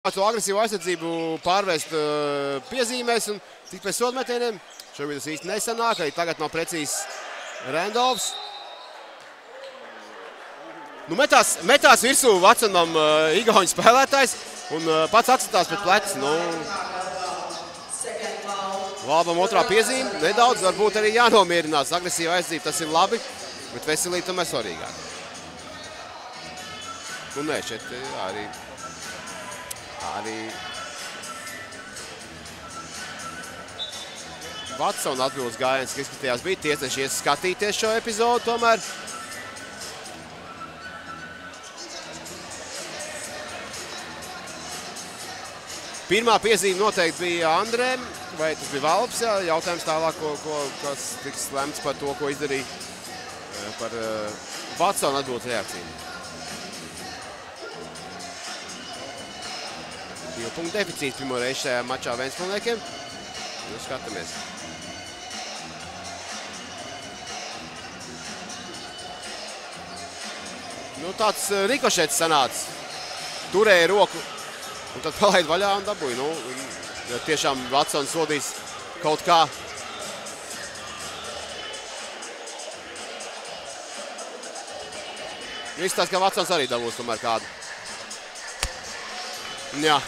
To agresīvu aizsardzību pārvērst piezīmēs un tik pēc sodmetieniem. Šobrīd tas īsti nesanāk, arī tagad nav precīzs Randolfs. Nu, metās virsū Vatsonam igauņu spēlētājs un pats atsitās pret pleci. Nu, Valbam otrā piezīme, nedaudz varbūt arī jānomierinās. Agresīva aizsardzība, tas ir labi, bet veselība tomēr svarīgāk. Nu, nē, šeit arī Vatsona atbildes gājiens, ka izskatījās bija tiesneši ies skatīties šo epizodu tomēr. Pirmā piezīme noteikti bija Andrēm, vai tas bija Valps, jā, jautājums tālāk, kas tiks lemts par to, ko izdarīja par Vatsona atbildes reakciju. 2 punktu deficīts pirmo reizi šajā mačā Ventspilsniekiem. Nu, skatāmies. Nu, tāds rikošets sanāca. Turēja roku un tad palaid vaļā un dabūja. Nu, ja tiešām Vatsons sodīs kaut kā. Izstāst, ka Vatsons arī dabūs tomēr kādu. Jā.